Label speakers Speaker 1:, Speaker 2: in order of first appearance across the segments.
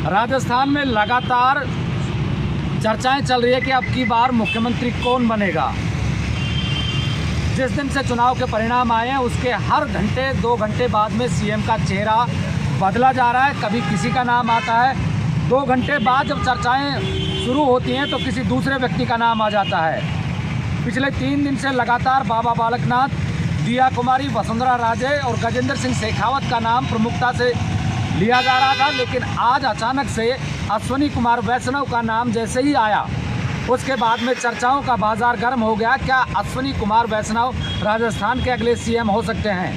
Speaker 1: राजस्थान में लगातार चर्चाएं चल रही है कि अब की बार मुख्यमंत्री कौन बनेगा। जिस दिन से चुनाव के परिणाम आए हैं उसके हर घंटे 2 घंटे बाद में सीएम का चेहरा बदला जा रहा है। कभी किसी का नाम आता है, 2 घंटे बाद जब चर्चाएं शुरू होती हैं तो किसी दूसरे व्यक्ति का नाम आ जाता है। पिछले 3 दिन से लगातार बाबा बालकनाथ, दिया कुमारी, वसुंधरा राजे और गजेंद्र सिंह शेखावत का नाम प्रमुखता से लिया जा रहा था, लेकिन आज अचानक से अश्विनी कुमार वैष्णव का नाम जैसे ही आया उसके बाद में चर्चाओं का बाजार गर्म हो गया। क्या अश्विनी कुमार वैष्णव राजस्थान के अगले सीएम हो सकते हैं?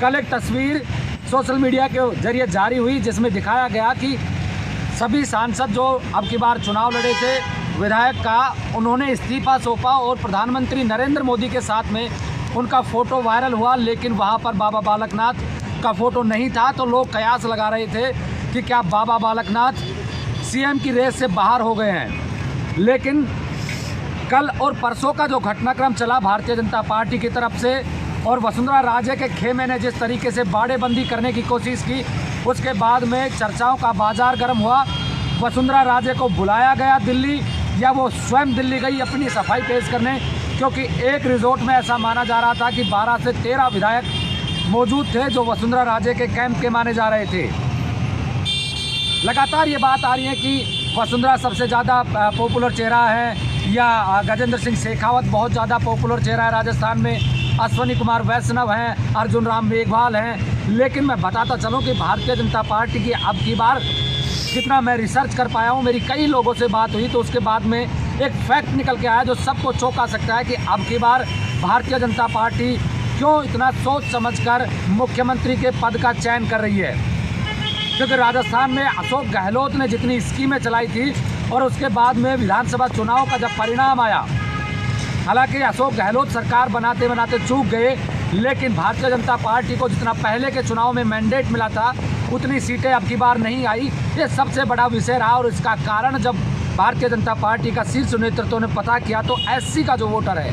Speaker 1: कल एक तस्वीर सोशल मीडिया के जरिए जारी हुई जिसमें दिखाया गया कि सभी सांसद जो अब की बार चुनाव लड़े थे विधायक का, उन्होंने इस्तीफा सौंपा और प्रधानमंत्री नरेंद्र मोदी के साथ में उनका फ़ोटो वायरल हुआ, लेकिन वहाँ पर बाबा बालकनाथ का फ़ोटो नहीं था। तो लोग कयास लगा रहे थे कि क्या बाबा बालकनाथ सीएम की रेस से बाहर हो गए हैं। लेकिन कल और परसों का जो घटनाक्रम चला भारतीय जनता पार्टी की तरफ से और वसुंधरा राजे के खेमे ने जिस तरीके से बाड़ेबंदी करने की कोशिश की, उसके बाद में चर्चाओं का बाजार गर्म हुआ। वसुंधरा राजे को बुलाया गया दिल्ली या वो स्वयं दिल्ली गई अपनी सफाई पेश करने, क्योंकि एक रिजॉर्ट में ऐसा माना जा रहा था कि 12 से 13 विधायक मौजूद थे जो वसुंधरा राजे के कैंप के माने जा रहे थे। लगातार ये बात आ रही है कि वसुंधरा सबसे ज़्यादा पॉपुलर चेहरा है या गजेंद्र सिंह शेखावत बहुत ज़्यादा पॉपुलर चेहरा है राजस्थान में, अश्विनी कुमार वैष्णव हैं, अर्जुन राम मेघवाल हैं। लेकिन मैं बताता चलूँ कि भारतीय जनता पार्टी की अब की बार जितना मैं रिसर्च कर पाया हूँ, मेरी कई लोगों से बात हुई तो उसके बाद में एक फैक्ट निकल के आया जो सबको चौंका सकता है कि अब की बार भारतीय जनता पार्टी क्यों इतना सोच समझकर मुख्यमंत्री के पद का चयन कर रही है। क्योंकि राजस्थान में अशोक गहलोत ने जितनी स्कीमें चलाई थी और उसके बाद में विधानसभा चुनाव का जब परिणाम आया, हालांकि अशोक गहलोत सरकार बनाते बनाते चूक गए, लेकिन भारतीय जनता पार्टी को जितना पहले के चुनाव में मैंडेट मिला था उतनी सीटें अब की बार नहीं आई। ये सबसे बड़ा विषय रहा और इसका कारण जब भारतीय जनता पार्टी का शीर्ष नेतृत्व ने पता किया तो एससी का जो वोटर है,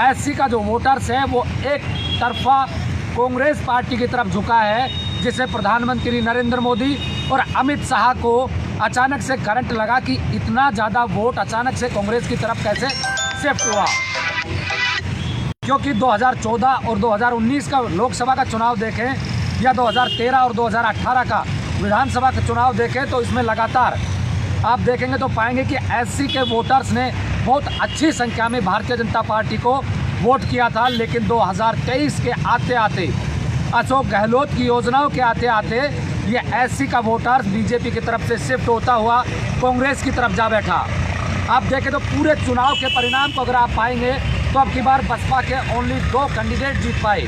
Speaker 1: एससी का जो वोटर्स है वो एक तरफा कांग्रेस पार्टी की तरफ झुका है, जिसे प्रधानमंत्री नरेंद्र मोदी और अमित शाह को अचानक से करंट लगा कि इतना ज़्यादा वोट अचानक से कांग्रेस की तरफ कैसे शिफ्ट हुआ। क्योंकि 2014 और 2019 का लोकसभा का चुनाव देखें या 2013 और 2018 का विधानसभा का चुनाव देखें तो इसमें लगातार आप देखेंगे तो पाएंगे कि एससी के वोटर्स ने बहुत अच्छी संख्या में भारतीय जनता पार्टी को वोट किया था। लेकिन 2023 के आते आते, अशोक गहलोत की योजनाओं के आते आते ये एससी का वोटर्स बीजेपी की तरफ से शिफ्ट होता हुआ कांग्रेस की तरफ जा बैठा। आप देखें तो पूरे चुनाव के परिणाम को अगर आप पाएंगे तो अब की बार बसपा के ओनली 2 कैंडिडेट जीत पाए,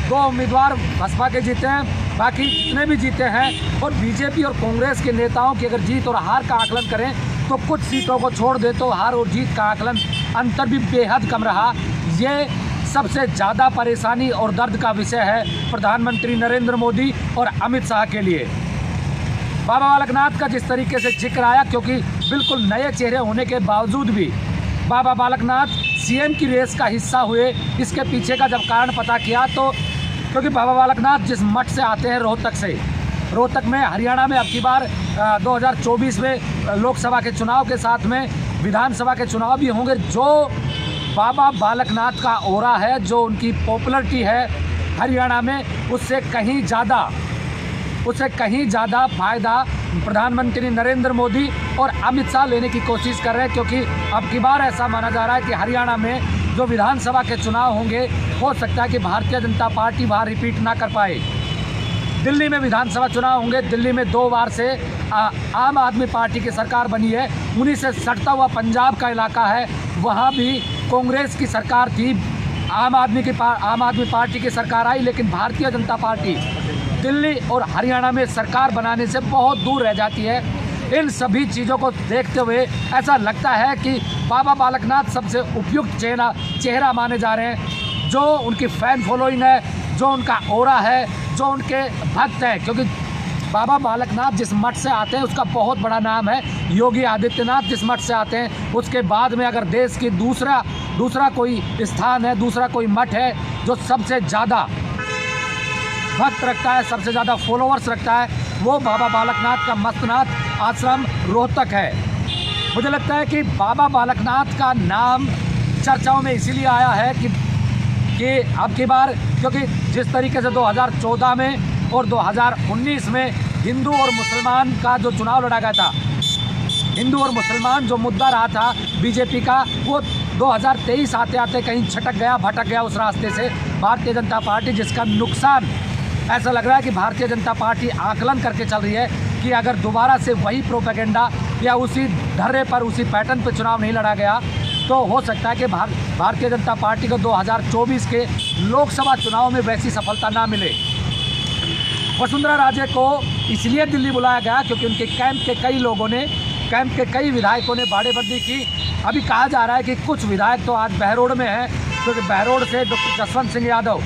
Speaker 1: 2 उम्मीदवार बसपा के जीते हैं, बाकी जितने भी जीते हैं। और बीजेपी और कांग्रेस के नेताओं की अगर जीत और हार का आकलन करें तो कुछ सीटों को छोड़ दे तो हार और जीत का आकलन अंतर भी बेहद कम रहा। ये सबसे ज़्यादा परेशानी और दर्द का विषय है प्रधानमंत्री नरेंद्र मोदी और अमित शाह के लिए। बाबा बालकनाथ का जिस तरीके से जिक्र आया, क्योंकि बिल्कुल नए चेहरे होने के बावजूद भी बाबा बालकनाथ सीएम की रेस का हिस्सा हुए, इसके पीछे का जब कारण पता किया तो क्योंकि बाबा बालकनाथ जिस मठ से आते हैं रोहतक से, रोहतक में हरियाणा में अब की बार 2024 में लोकसभा के चुनाव के साथ में विधानसभा के चुनाव भी होंगे। जो बाबा बालकनाथ का ओरा है, जो उनकी पॉपुलरिटी है हरियाणा में, उससे कहीं ज़्यादा फ़ायदा प्रधानमंत्री नरेंद्र मोदी और अमित शाह लेने की कोशिश कर रहे हैं। क्योंकि अब की बार ऐसा माना जा रहा है कि हरियाणा में जो विधानसभा के चुनाव होंगे हो सकता है कि भारतीय जनता पार्टी वहाँ रिपीट ना कर पाए। दिल्ली में विधानसभा चुनाव होंगे, दिल्ली में 2 बार से आम आदमी पार्टी की सरकार बनी है, उन्हीं से सटता हुआ पंजाब का इलाका है, वहाँ भी कांग्रेस की सरकार थी, आम आदमी पार्टी की सरकार आई, लेकिन भारतीय जनता पार्टी दिल्ली और हरियाणा में सरकार बनाने से बहुत दूर रह जाती है। इन सभी चीज़ों को देखते हुए ऐसा लगता है कि बाबा बालकनाथ सबसे उपयुक्त चेहरा माने जा रहे हैं। जो उनकी फ़ैन फॉलोइंग है, जो उनका ओरा है, जो उनके भक्त हैं, क्योंकि बाबा बालकनाथ जिस मठ से आते हैं उसका बहुत बड़ा नाम है, योगी आदित्यनाथ जिस मठ से आते हैं उसके बाद में अगर देश की दूसरा कोई स्थान है, दूसरा कोई मठ है जो सबसे ज़्यादा भक्त रखता है, सबसे ज़्यादा फॉलोअर्स रखता है, वो बाबा बालकनाथ का मस्तनाथ आश्रम रोहतक है। मुझे लगता है कि बाबा बालकनाथ का नाम चर्चाओं में इसीलिए आया है कि अब की बार, क्योंकि जिस तरीके से 2014 में और 2019 में हिंदू और मुसलमान का जो चुनाव लड़ा गया था, हिंदू और मुसलमान जो मुद्दा रहा था बीजेपी का, वो 2023 आते आते कहीं छटक गया, भटक गया उस रास्ते से भारतीय जनता पार्टी, जिसका नुकसान ऐसा लग रहा है कि भारतीय जनता पार्टी आकलन करके चल रही है कि अगर दोबारा से वही प्रोपेगेंडा या उसी ढर्रे पर, उसी पैटर्न पर चुनाव नहीं लड़ा गया तो हो सकता है कि भारतीय जनता पार्टी को 2024 के लोकसभा चुनाव में वैसी सफलता ना मिले। वसुंधरा राजे को इसलिए दिल्ली बुलाया गया क्योंकि उनके कैंप के कई विधायकों ने बाड़ेबंदी की। अभी कहा जा रहा है कि कुछ विधायक तो आज बहरोड में हैं, क्योंकि बहरोड से डॉक्टर जसवंत सिंह यादव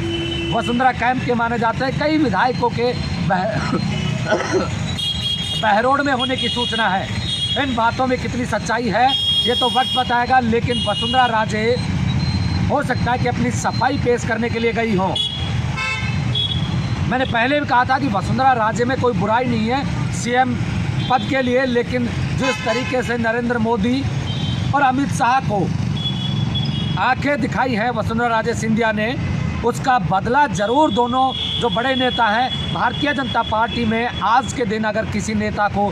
Speaker 1: वसुंधरा कैंप के माने जाते हैं। कई विधायकों के बहरोड में होने की सूचना है। इन बातों में कितनी सच्चाई है ये तो वक्त बताएगा, लेकिन वसुंधरा राजे हो सकता है कि अपनी सफाई पेश करने के लिए गई हों। मैंने पहले भी कहा था कि वसुंधरा राजे में कोई बुराई नहीं है सीएम पद के लिए, लेकिन जिस तरीके से नरेंद्र मोदी और अमित शाह को आंखें दिखाई है वसुंधरा राजे सिंधिया ने, उसका बदला जरूर दोनों जो बड़े नेता हैं भारतीय जनता पार्टी में। आज के दिन अगर किसी नेता को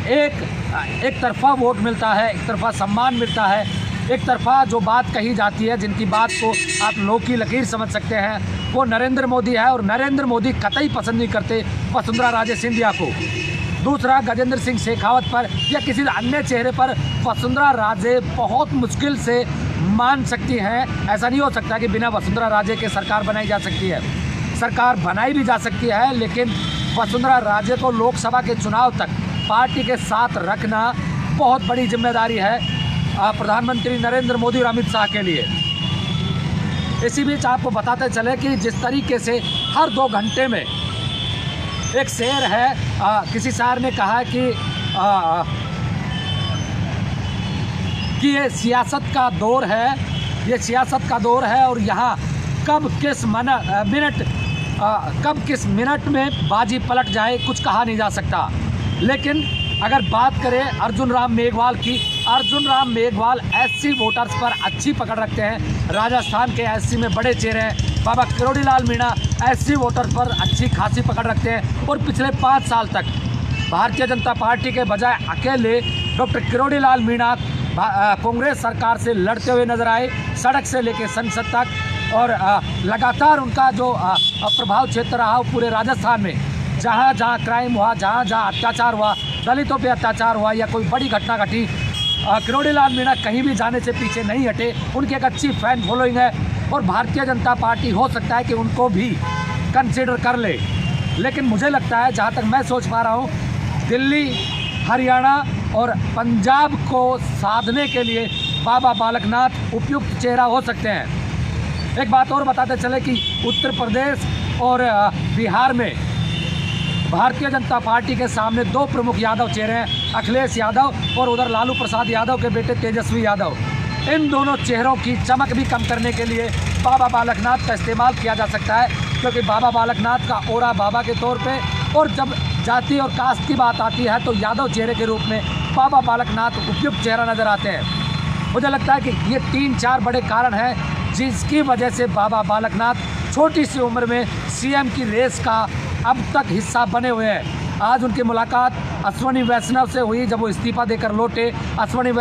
Speaker 1: एक तरफा वोट मिलता है, एक तरफा सम्मान मिलता है, एक तरफा जो बात कही जाती है, जिनकी बात को आप लोग की लकीर समझ सकते हैं, वो नरेंद्र मोदी है। और नरेंद्र मोदी कतई पसंद नहीं करते वसुंधरा राजे सिंधिया को। दूसरा, गजेंद्र सिंह शेखावत पर या किसी अन्य चेहरे पर वसुंधरा राजे बहुत मुश्किल से मान सकती हैं। ऐसा नहीं हो सकता कि बिना वसुंधरा राजे के सरकार बनाई जा सकती है। सरकार बनाई भी जा सकती है, लेकिन वसुंधरा राजे को लोकसभा के चुनाव तक पार्टी के साथ रखना बहुत बड़ी जिम्मेदारी है प्रधानमंत्री नरेंद्र मोदी और अमित शाह के लिए। इसी बीच आपको बताते चले कि जिस तरीके से हर 2 घंटे में एक शेर है, किसी शायर ने कहा है कि ये सियासत का दौर है, ये सियासत का दौर है और यहाँ कब किस मिनट में बाजी पलट जाए कुछ कहा नहीं जा सकता। लेकिन अगर बात करें अर्जुन राम मेघवाल की, अर्जुन राम मेघवाल एससी वोटर्स पर अच्छी पकड़ रखते हैं। राजस्थान के एससी में बड़े चेहरे हैं। बाबा किरोड़ीलाल मीणा एससी वोटर्स पर अच्छी खासी पकड़ रखते हैं और पिछले 5 साल तक भारतीय जनता पार्टी के बजाय अकेले डॉक्टर किरोड़ीलाल मीणा कांग्रेस सरकार से लड़ते हुए नजर आए, सड़क से लेकर संसद तक। और लगातार उनका जो प्रभाव क्षेत्र रहा पूरे राजस्थान में, जहाँ जहाँ क्राइम हुआ, जहाँ जहाँ अत्याचार हुआ, दलितों पे अत्याचार हुआ या कोई बड़ी घटना घटी, किरोड़ीलाल मीणा कहीं भी जाने से पीछे नहीं हटे। उनकी एक अच्छी फैन फॉलोइंग है और भारतीय जनता पार्टी हो सकता है कि उनको भी कंसिडर कर ले। लेकिन मुझे लगता है, जहाँ तक मैं सोच पा रहा हूँ, दिल्ली, हरियाणा और पंजाब को साधने के लिए बाबा बालकनाथ उपयुक्त चेहरा हो सकते हैं। एक बात और बताते चले कि उत्तर प्रदेश और बिहार में भारतीय जनता पार्टी के सामने 2 प्रमुख यादव चेहरे हैं, अखिलेश यादव और उधर लालू प्रसाद यादव के बेटे तेजस्वी यादव। इन दोनों चेहरों की चमक भी कम करने के लिए बाबा बालकनाथ का इस्तेमाल किया जा सकता है, क्योंकि बाबा बालकनाथ का ओरा बाबा के तौर पे, और जब जाति और कास्ट की बात आती है तो यादव चेहरे के रूप में बाबा बालकनाथ उपयुक्त चेहरा नज़र आते हैं। मुझे लगता है कि ये 3-4 बड़े कारण हैं जिसकी वजह से बाबा बालकनाथ छोटी सी उम्र में सीएम की रेस का अब तक हिस्सा बने हुए हैं। आज उनकी मुलाकात अश्वनी वैष्णव से हुई जब वो इस्तीफा देकर लौटे। अश्वनी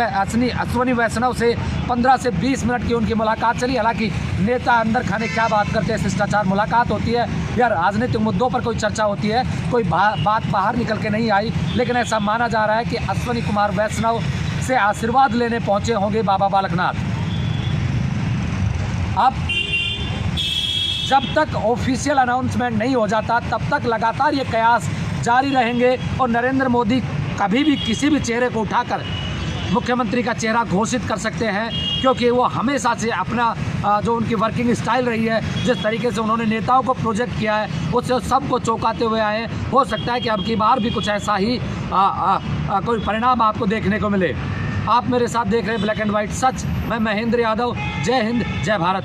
Speaker 1: वैष्णव से 15 से 20 मिनट की उनकी मुलाकात चली। हालांकि नेता अंदर खाने क्या बात करते हैं, शिष्टाचार मुलाकात होती है या राजनीतिक मुद्दों पर कोई चर्चा होती है, कोई बात बाहर निकल के नहीं आई। लेकिन ऐसा माना जा रहा है कि अश्वनी कुमार वैष्णव से आशीर्वाद लेने पहुंचे होंगे बाबा बालकनाथ। अब जब तक ऑफिशियल अनाउंसमेंट नहीं हो जाता तब तक लगातार ये कयास जारी रहेंगे और नरेंद्र मोदी कभी भी किसी भी चेहरे को उठाकर मुख्यमंत्री का चेहरा घोषित कर सकते हैं, क्योंकि वो हमेशा से अपना जो उनकी वर्किंग स्टाइल रही है, जिस तरीके से उन्होंने नेताओं को प्रोजेक्ट किया है, उससे सबको चौंकाते हुए आए हैं। हो सकता है कि अब की बार भी कुछ ऐसा ही कोई परिणाम आपको देखने को मिले। आप मेरे साथ देख रहे हैं ब्लैक एंड वाइट सच। मैं महेंद्र यादव। जय हिंद, जय भारत।